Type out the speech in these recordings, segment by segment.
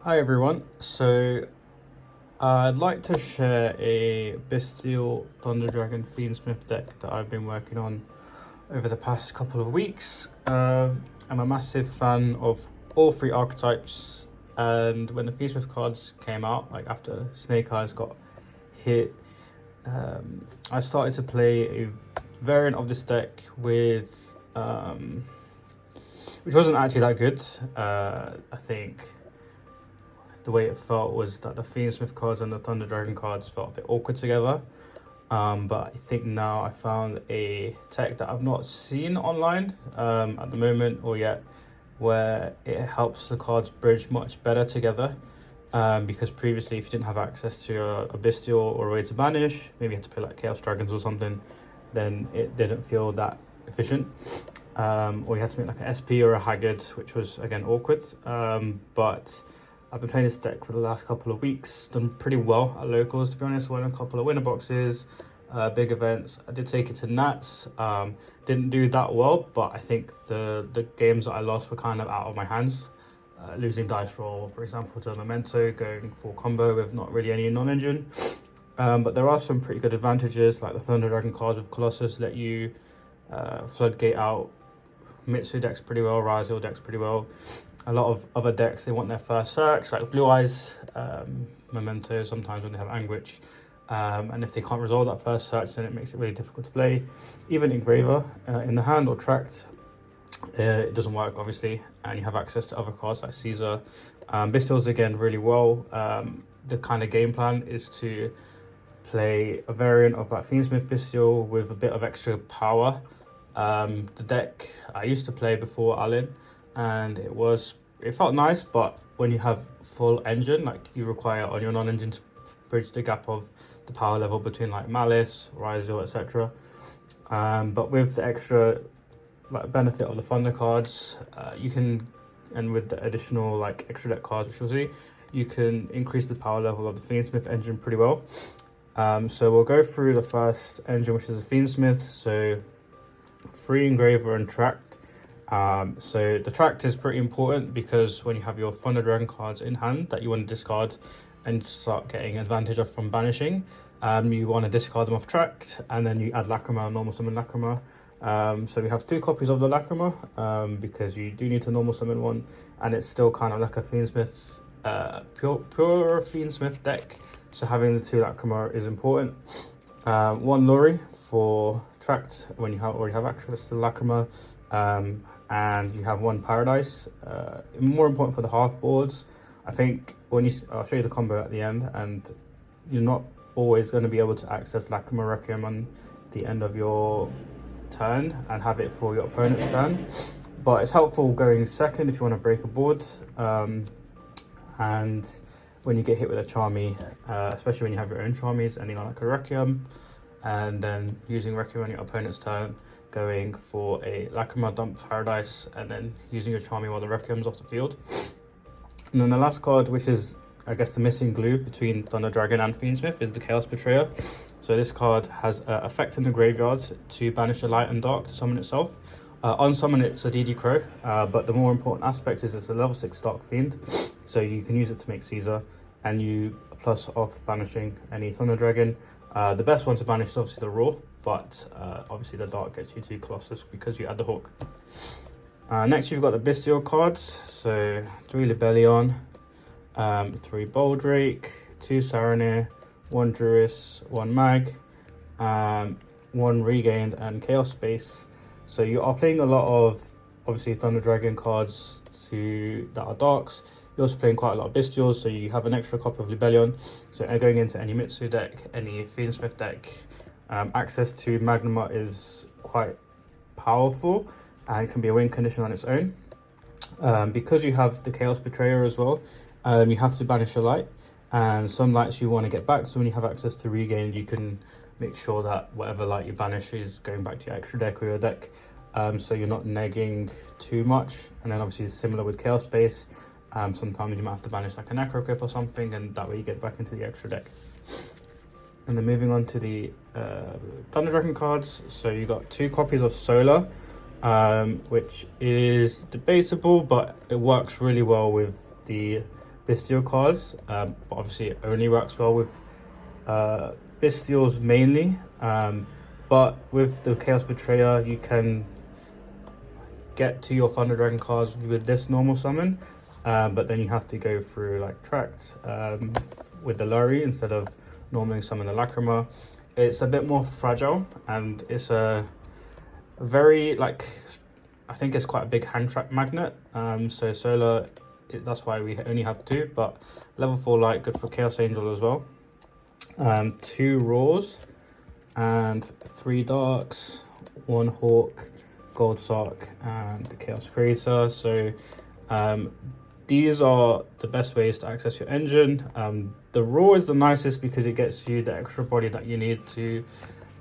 Hi everyone, so I'd like to share a Bystial Thunder Dragon Fiendsmith deck that I've been working on over the past couple of weeks. I'm a massive fan of all three archetypes, and when the Fiendsmith cards came out, like after Snake Eyes got hit, I started to play a variant of this deck with which wasn't actually that good. I think the way it felt was that the Fiendsmith cards and the Thunder Dragon cards felt a bit awkward together. But I think now I found a tech that I've not seen online at the moment or yet, where it helps the cards bridge much better together. Because previously, if you didn't have access to a Bystial or a way to banish, maybe you had to play like Chaos Dragons or something, then it didn't feel that efficient. Or you had to make like an SP or a Haggard, which was again awkward. But I've been playing this deck for the last couple of weeks, done pretty well at locals, to be honest. Won a couple of winner boxes, big events. I did take it to Nats, didn't do that well, but I think the games that I lost were kind of out of my hands. Losing dice roll, for example, to Memento, going full combo with not really any non-engine. But there are some pretty good advantages, like the Thunder Dragon cards with Colossus let you floodgate out Mitsu decks pretty well, Raziel decks pretty well. A lot of other decks, they want their first search, like Blue Eyes, Memento, sometimes when they have Anguish. And if they can't resolve that first search, then it makes it really difficult to play. Even Engraver in the hand or tracked, it doesn't work, obviously, and you have access to other cards like Caesar. Bystials, again, really well. The kind of game plan is to play a variant of like Fiendsmith Bystial with a bit of extra power. The deck I used to play before Alin, and it felt nice, but when you have full engine, like you require on your non-engine to bridge the gap of the power level between like Malice, Raziel, etc. But with the extra like benefit of the Thunder cards, you can, and with the additional like extra deck cards, which you'll see, you can increase the power level of the Fiendsmith engine pretty well. So we'll go through the first engine, which is a Fiendsmith. So 3 Engraver and Tracked. So the Tracked is pretty important because when you have your Thunder Dragon cards in hand that you want to discard and start getting advantage of from banishing, you want to discard them off Tracked, and then you add Lacrima, normal summon Lacrima. So we have 2 copies of the Lacrima because you do need to normal summon one, and it's still kind of like a Fiendsmith, pure Fiendsmith deck. So having the 2 Lacrima is important. 1 Lori for Tracked when you already have access to the Lacrima, and you have 1 Paradise. More important for the half boards. I think I'll show you the combo at the end, and you're not always going to be able to access Lacrima Requiem on the end of your turn and have it for your opponent's turn, but it's helpful going second if you want to break a board. And when you get hit with a Charmy, especially when you have your own Charmies, ending on like a Requiem, and then using Requiem on your opponent's turn, going for a Lacrima dump Paradise, and then using your Charmy while the Requiem's off the field. And then the last card, which is I guess the missing glue between Thunder Dragon and Fiendsmith, is the Chaos Betrayer. So this card has effect in the graveyard to banish a light and dark to summon itself. On summon, it's a DD Crow, but the more important aspect is it's a level 6 Dark Fiend, so you can use it to make Caesar, and you plus off banishing any Thunder Dragon. The best one to banish is obviously the Raw, but obviously the Dark gets you to Colossus because you add the Hawk. Next, you've got the Bystial cards, so 3 Libellion, 3 Boldrake, 2 Saronir, 1 Druis, 1 Mag, 1 Regained, and Chaos Space. So you are playing a lot of obviously Thunder Dragon cards that are darks. You're also playing quite a lot of Bystials, so you have an extra copy of Libellion. So going into any Mitsu deck, any Fiendsmith deck, access to Magnuma is quite powerful and can be a win condition on its own. Because you have the Chaos Betrayer as well, you have to banish a light, and some lights you want to get back. So when you have access to Regain, you can make sure that whatever light you banish is going back to your extra deck or your deck, so you're not negging too much. And then obviously similar with Chaos Space, sometimes you might have to banish like a Necro Grip or something, and that way you get back into the extra deck. And then moving on to the Thunder Dragon cards, so you got 2 copies of Solar, which is debatable, but it works really well with the Bystial cards, but obviously it only works well with Bystials mainly. But with the Chaos Betrayer, you can get to your Thunder Dragon cards with this normal summon, but then you have to go through like tracks with the Lurry instead of normally summon the Lacrima. It's a bit more fragile, and it's a very like, I think it's quite a big hand trap magnet. So solar, that's why we only have 2, but level 4 light, good for Chaos Angel as well. 2 Raws and 3 Darks, 1 Hawk, Gold Sock, and the Chaos Creator. So these are the best ways to access your engine. The Raw is the nicest because it gets you the extra body that you need to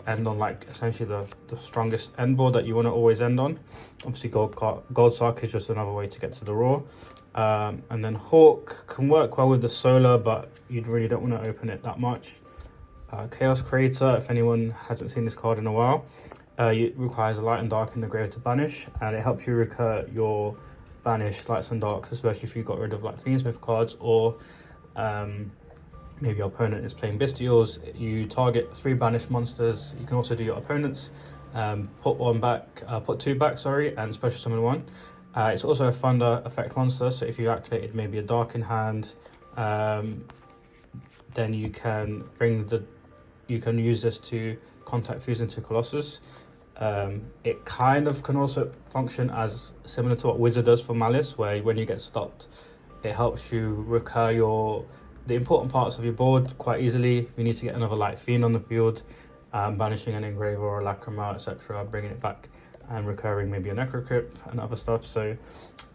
end on, like essentially the strongest end board that you want to always end on. Obviously Gold Sock is just another way to get to the Raw. And then Hawk can work well with the solar, but you really don't want to open it that much. Chaos Creator, if anyone hasn't seen this card in a while, it requires a light and dark in the grave to banish, and it helps you recur your banish lights and darks, especially if you got rid of like Fiendsmith cards, or maybe your opponent is playing Bystials. You target 3 banished monsters. You can also do your opponents, put 2 back, sorry, and special summon 1. It's also a Thunder effect monster, so if you activated maybe a dark in hand, then you can use this to contact fuse into Colossus. It kind of can also function as similar to what Wizard does for Malice, where when you get stopped, it helps you recur the important parts of your board quite easily. If you need to get another Light Fiend on the field, banishing an Engraver or a Lacrima, etc., bringing it back and recurring maybe a Necrocrypt and other stuff. So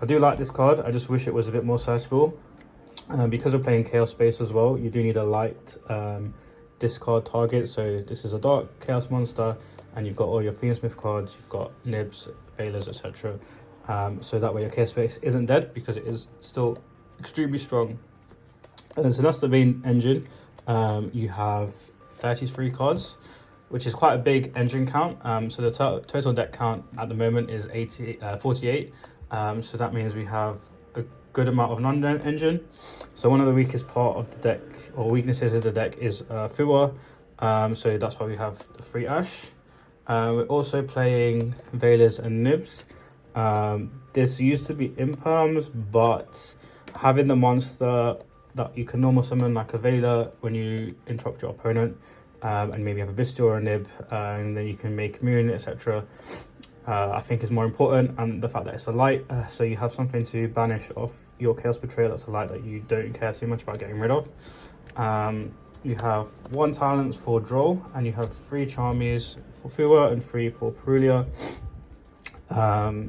I do like this card. I just wish it was a bit more searchable. Because we're playing Chaos Space as well, you do need a light discard target. So this is a dark Chaos monster, and you've got all your Fiendsmith cards, you've got Nibs, Veilers, etc. So that way your Chaos Space isn't dead, because it is still extremely strong. And so that's the main engine. You have 33 cards, which is quite a big engine count. So the total deck count at the moment is 48. So that means we have a good amount of non-engine. So one of the weakest part of the deck, or weaknesses of the deck, is Fua. So that's why we have the 3 Ash. We're also playing Veilers and Nibs. This used to be Imperms, but having the monster that you can normal summon like a Veiler when you interrupt your opponent, and maybe have a Bystial or a Nib, and then you can make immune, etc. I think is more important, and the fact that it's a light, so you have something to banish off your Chaos Betrayer that's a light that you don't care too much about getting rid of. You have 1 Talents for Droll, and you have 3 Charmies for Fua and 3 for Perulia. I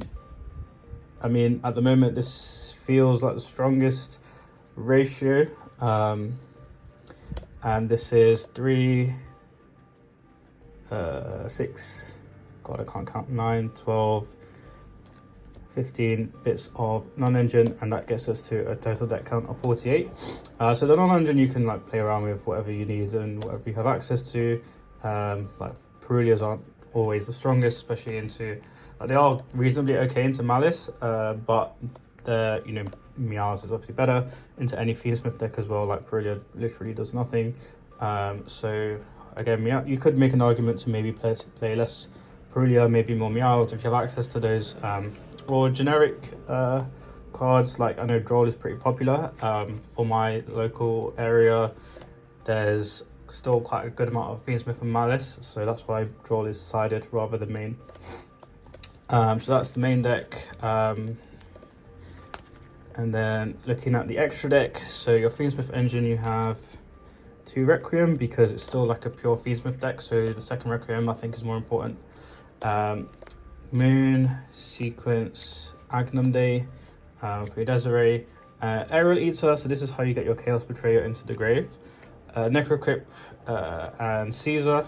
mean, at the moment this feels like the strongest ratio, and this is 3, 6, god I can't count, 9, 12, 15 bits of non-engine, and that gets us to a total deck count of 48. So the non-engine you can like play around with whatever you need and whatever you have access to. Like Perulias aren't always the strongest, especially into they are reasonably okay into Malice, but the Meows is obviously better into any Fiendsmith deck as well. Like Perulia literally does nothing. So again, you could make an argument to maybe play less Perulia, maybe more Meows if you have access to those. Or generic cards, like I know Droll is pretty popular. For my local area, there's still quite a good amount of Fiendsmith and Malice, so that's why Droll is sided rather than main. So that's the main deck. And then looking at the extra deck, so your Fiendsmith engine, you have 2 Requiem, because it's still like a pure Fiendsmith deck, so the second Requiem I think is more important. Moon, Sequence, Agnum Day for your Desiree, Aerial Eater, so this is how you get your Chaos Betrayer into the grave, Necrocrypt and Caesar.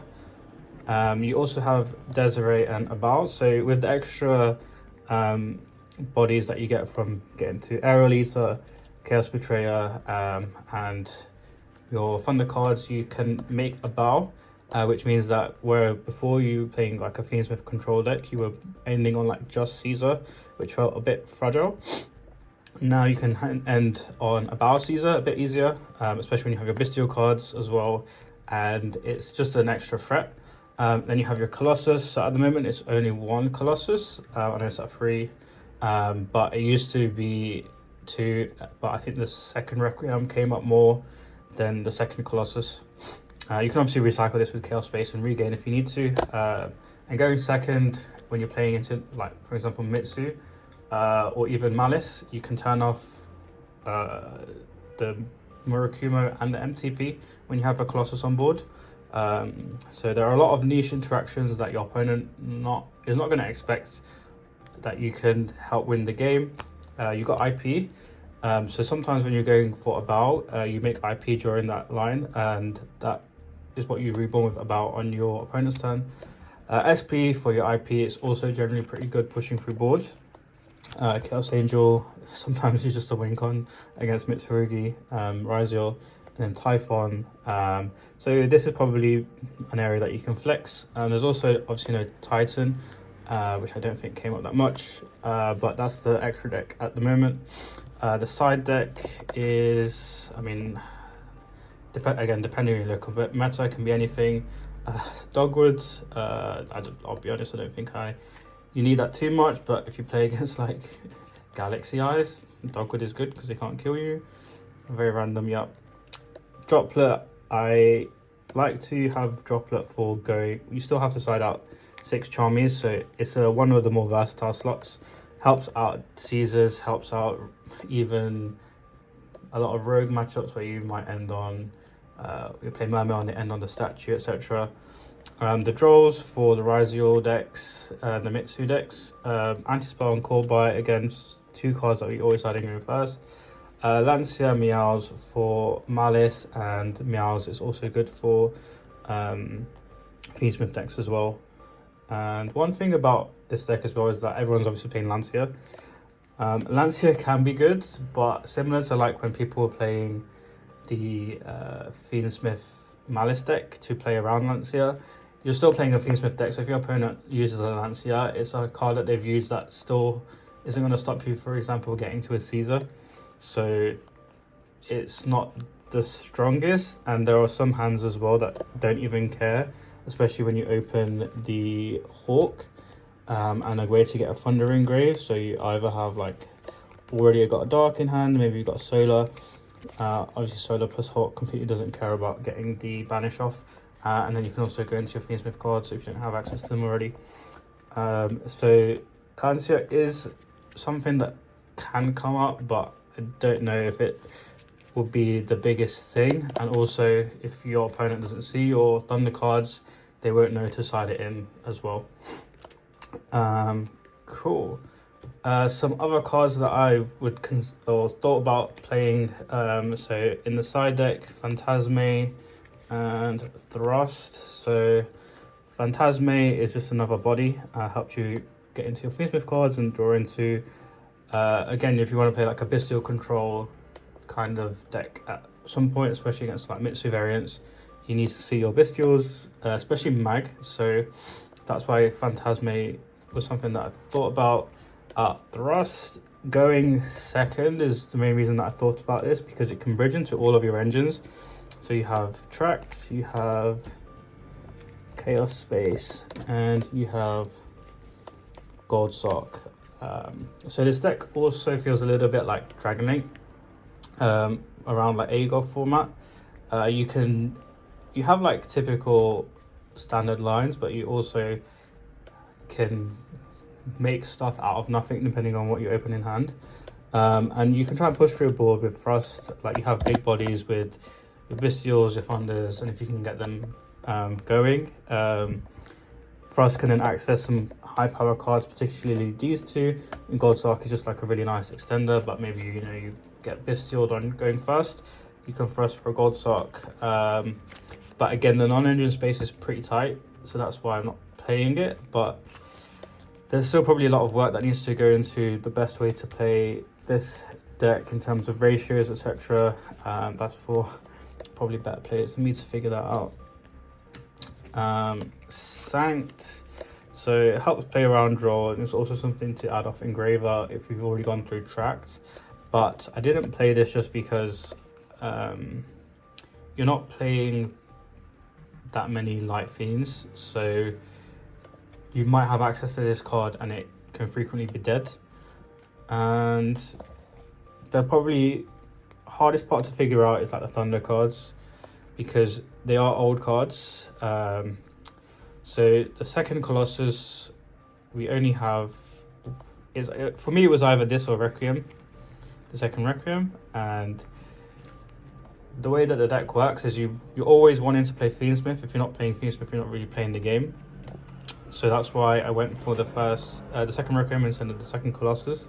You also have Desiree and Abal, so with the extra bodies that you get from getting to Aerial Eater, Chaos Betrayer, and your Thunder cards, you can make Abal. Which means that where before you playing like a Fiendsmith control deck, you were ending on like just Caesar, which felt a bit fragile. Now you can end on a Bow Caesar a bit easier, especially when you have your Bystial cards as well, and it's just an extra threat. Then you have your Colossus. So at the moment it's only one Colossus. I know it's at 3, but it used to be 2, but I think the second Requiem came up more than the second Colossus. You can obviously recycle this with Chaos Space and regain if you need to. And going second when you're playing into, like, for example, Mitsu, or even Malice, you can turn off the Murakumo and the MTP when you have a Colossus on board. So there are a lot of niche interactions that your opponent is not going to expect that you can help win the game. You got IP, so sometimes when you're going for a bow, you make IP during that line, and that is what you reborn with a bow on your opponent's turn. SP for your IP is also generally pretty good pushing through boards. Chaos Angel sometimes is just a win con against Mitsurugi, Raziel, and then Typhon. So this is probably an area that you can flex. There's also obviously Titan, which I don't think came up that much, but that's the extra deck at the moment. The side deck is, I mean, again, depending on your local meta, can be anything. Dogwood, I'll be honest, I don't think you need that too much, but if you play against like Galaxy Eyes, Dogwood is good because they can't kill you. Very random, yeah. Droplet, I like to have Droplet for going, you still have to side out 6 Charmies, so it's one of the more versatile slots. Helps out Caesars, helps out even a lot of rogue matchups where you might end on, you play Mermail and they end on the statue, etc. The draws for the Raziel decks, the Mitsu decks, Anti-Spell and Call By, again, 2 cards that we always siding in first. Lancia Meows for Malice, and Meows is also good for Fiendsmith decks as well. And one thing about this deck as well is that everyone's obviously playing Lancia. Lancia can be good, but similar to like when people were playing the Fiendsmith Malice deck to play around Lancia, you're still playing a Fiendsmith deck, so if your opponent uses a Lancia, it's a card that they've used that still isn't going to stop you, for example, getting to a Caesar. So it's not the strongest, and there are some hands as well that don't even care, especially when you open the Hawk and a way to get a Thunder Engrave. So you either have like already got a Dark in hand, maybe you've got Solar. Obviously Solar plus Hawk completely doesn't care about getting the Banish off, and then you can also go into your Fiendsmith cards if you don't have access to them already. So Lancia is something that can come up, but I don't know if it will be the biggest thing. And also, if your opponent doesn't see your Thunder cards, they won't know to side it in as well. Cool. Some other cards that I would thought about playing. So in the side deck, Phantasme and Thrust. So Phantasme is just another body, helps you get into your Fiendsmith cards and draw into, again, if you want to play like a Bystial control kind of deck at some point, especially against like Mitsu variants, you need to see your Bystials, especially Mag. So that's why Phantasme was something that I thought about. Thrust going second is the main reason that I thought about this, because it can bridge into all of your engines. So you have Tract, you have Chaos Space, and you have Gold Sock. So this deck also feels a little bit like Dragon Link, around like AGOF format. You have like typical standard lines, but you also can make stuff out of nothing depending on what you open in hand. And you can try and push through a board with Thrust. Like, you have big bodies with your Bystials, your Thunders, and if you can get them going, Thrust can then access some high power cards, particularly these two. And Gold Sock is just like a really nice extender, but maybe you get Bystialed on going first, you can Thrust for a Gold Sock. But again, the non-engine space is pretty tight, so that's why I'm not playing it. But there's still probably a lot of work that needs to go into the best way to play this deck in terms of ratios, etc. That's for probably better players than me to figure that out. Sanct, so it helps play around draw, and it's also something to add off Engraver if you've already gone through Tract. but I didn't play this just because you're not playing that many light fiends, so you might have access to this card and it can frequently be dead. And the probably hardest part to figure out is like the Thunder cards, because they are old cards. So the second Colossus we only have is, for me it was either this or Requiem, the second Requiem. And the way that the deck works is you're always wanting to play Fiendsmith. If you're not playing Fiendsmith, you're not really playing the game. So that's why I went for the second Requiem instead of the second Colossus.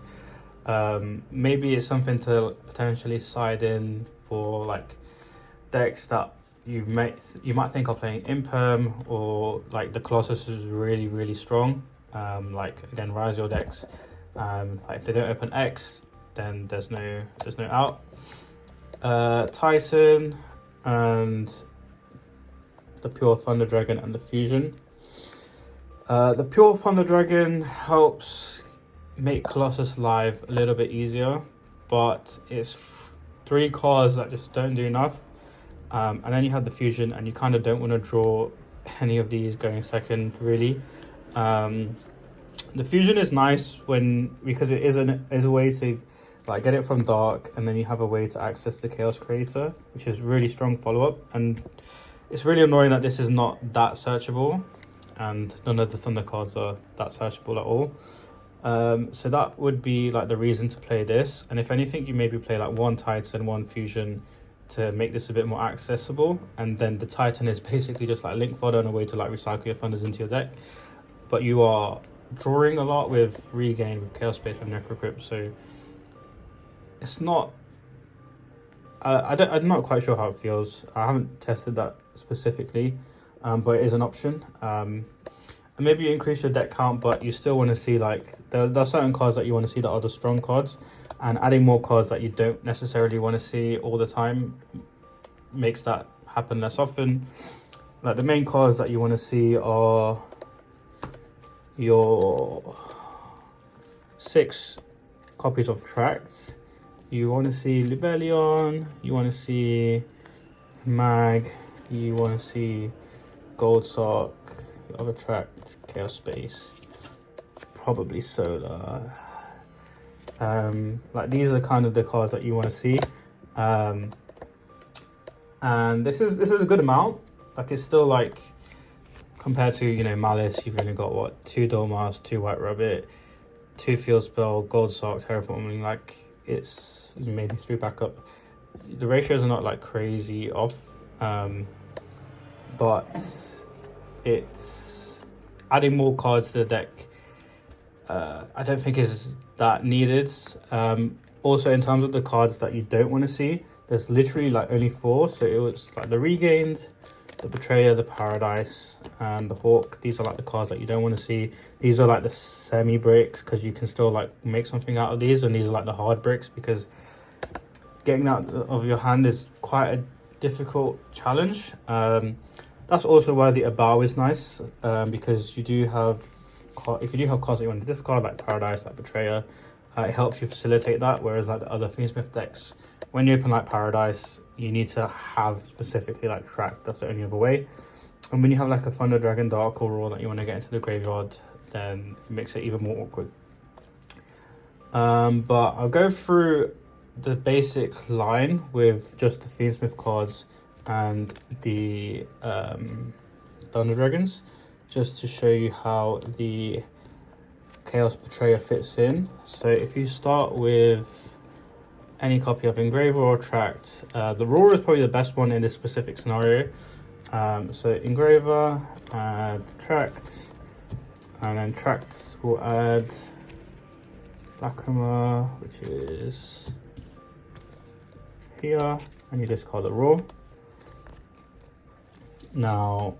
Maybe it's something to potentially side in for like decks that you might think are playing Imperm, or like the Colossus is really strong. Like again, Rise-Your decks. Like if they don't open X, then there's no out. Titan and the Pure Thunder Dragon and the Fusion. The Pure Thunder Dragon helps make Colossus live a little bit easier, but it's 3 cards that just don't do enough. And then you have the Fusion, and you kind of don't want to draw any of these going second, really. The Fusion is nice because it is a way to like get it from dark, and then you have a way to access the Chaos Creator, which is really strong follow-up. And it's really annoying that this is not that searchable, and none of the Thunder cards are that searchable at all. So that would be like the reason to play this. And if anything, you maybe play like 1 Titan, 1 Fusion to make this a bit more accessible. And then the Titan is basically just like link fodder and a way to like recycle your Thunders into your deck. But you are drawing a lot with Regain, with Chaos Space, and Necrocrypt. So it's not... I'm not quite sure how it feels. I haven't tested that specifically, but it is an option. And maybe you increase your deck count, but you still want to see like there are certain cards that you want to see that are the strong cards, and adding more cards that you don't necessarily want to see all the time makes that happen less often. Like the main cards that you want to see are your 6 copies of Tracts. You want to see Libellion, you want to see Mag, you want to see Gold Sock, other Tract, Chaos Space, probably Solar. Like these are kind of the cards that you want to see. And this is a good amount. Like it's still like, compared to, you know, Malice, you've only got what, 2 Dormouse, 2 White Rabbit, 2 Field Spell, Gold Sock, Terraforming. Like it's maybe 3 backup. The ratios are not like crazy off, but it's adding more cards to the deck. I don't think is that needed. Also, in terms of the cards that you don't want to see, there's literally like only 4. So it was like the Regained, the Betrayer, the Paradise, and the Hawk. These are like the cards that you don't want to see. These are like the semi bricks, because you can still like make something out of these, and these are like the hard bricks, because getting that of your hand is quite a difficult challenge. That's also why the Abao is nice, because you do have, if you do have cards that you want to discard, like Paradise, like Betrayer, it helps you facilitate that. Whereas like the other Fiendsmith decks, when you open like Paradise, you need to have specifically like Track. That's the only other way. And when you have like a Thunder Dragon, Dark, or Raw that you want to get into the graveyard, then it makes it even more awkward. But I'll go through the basic line with just the Fiendsmith cards and the Thunder Dragons, just to show you how the Chaos Betrayer fits in. So if you start with any copy of Engraver or Tract, the Roar is probably the best one in this specific scenario. So Engraver, add Tract, and then Tracts will add Lacrima, which is here, and you discard the Roar. Now,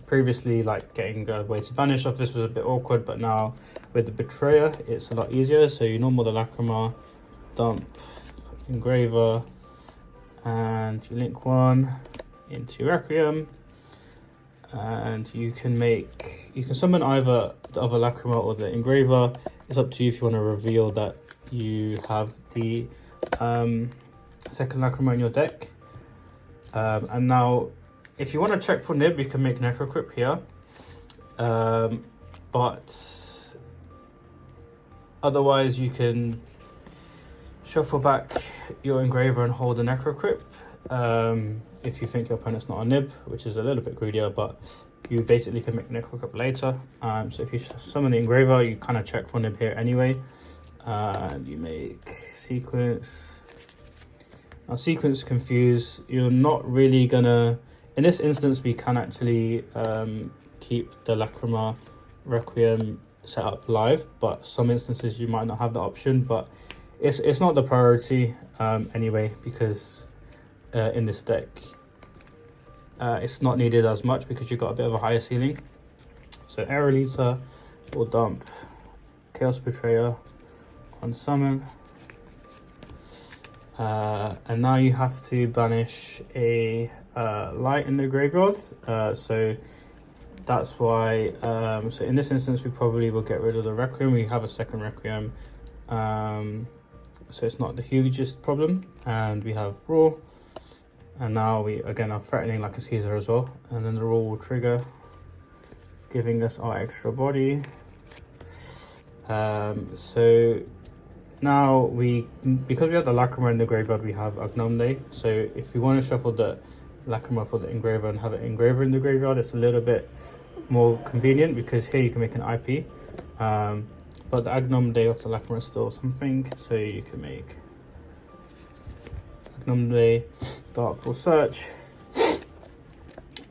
previously, like getting a way to banish off this was a bit awkward, but now with the Betrayer, it's a lot easier. So you normal the Lacrima, dump Engraver, and you link 1 into Requiem, and you can summon either the other Lacrima or the Engraver. It's up to you if you want to reveal that you have the second Lacrima in your deck. And now, if you want to check for nib, you can make Necro Crypt here. But otherwise, you can shuffle back your Engraver and hold the Necro Crypt. If you think your opponent's not a nib, which is a little bit greedier, but you basically can make Necro Crypt later. So if you summon the Engraver, you kind of check for nib here anyway. And you make Sequence. Now, Sequence Confuse, you're not really gonna, in this instance, we can actually keep the Lacrima Requiem set up live, but some instances you might not have the option, but it's not the priority anyway, because in this deck it's not needed as much because you've got a bit of a higher ceiling. So Aerolita will dump Chaos Betrayer on summon, and now you have to banish a light in the graveyard. So that's why, so in this instance we probably will get rid of the Requiem. We have a second Requiem, so it's not the hugest problem. And we have Raw, and now we again are threatening like a Caesar as well, and then the Raw will trigger, giving us our extra body. So now because we have the Lacrima in the graveyard, we have Agnomde. So if we want to shuffle the Lacrima for the Engraver and have it Engraver in the graveyard, it's a little bit more convenient because here you can make an IP. But the Agnomde of the Lacrima is still something, so you can make Agnomde, Dark Will Search,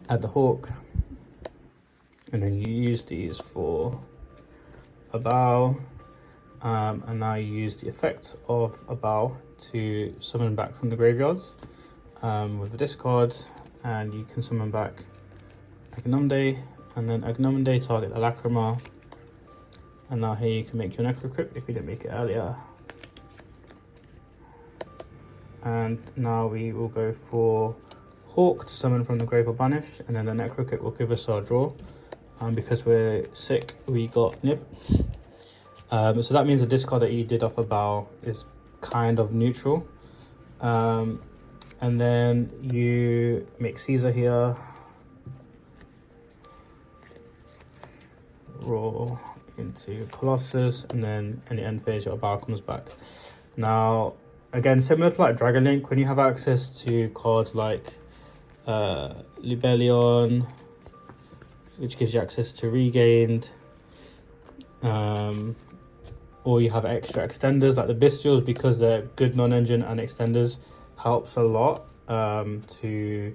add the Hawk, and then you use these for a bow. And now you use the effect of a bow to summon back from the graveyards with the discard, and you can summon back Agnomde, and then Agnomde target the Lacrima, and now here you can make your Necro Crypt if you didn't make it earlier. And now we will go for Hawk to summon from the grave or banish, and then the Necro Crypt will give us our draw. Because we're sick, we got nib. So that means the discard that you did off a bow is kind of neutral. And then you make Caesar here. Roll into Colossus, and then in the end phase your bow comes back. Now, again, similar to like Dragon Link, when you have access to cards like Libellion, which gives you access to Regained, or you have extra extenders like the Bystials, because they're good non-engine and extenders, helps a lot to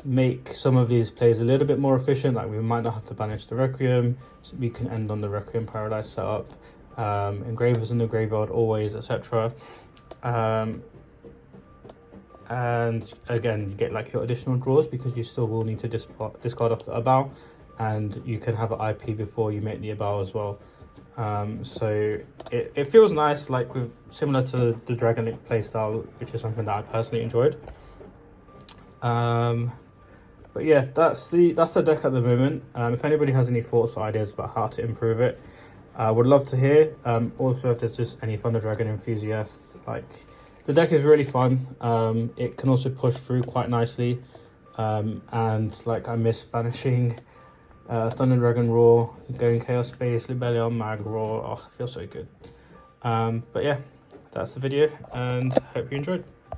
make some of these plays a little bit more efficient. Like we might not have to banish the Requiem, so we can end on the Requiem Paradise setup, Engravers in the graveyard always, etc. And again, you get like your additional draws because you still will need to discard off the Abao, and you can have an IP before you make the Abao as well. So it feels nice, like similar to the Dragon Link playstyle, which is something that I personally enjoyed. But yeah, that's the deck at the moment. If anybody has any thoughts or ideas about how to improve it, I would love to hear. Also, if there's just any Thunder Dragon enthusiasts, like, the deck is really fun. It can also push through quite nicely, and like I miss banishing Thunder Dragon Raw, going Chaos Space, Libellion, Mag Raw. Oh, it feels so good. But yeah, that's the video, and hope you enjoyed.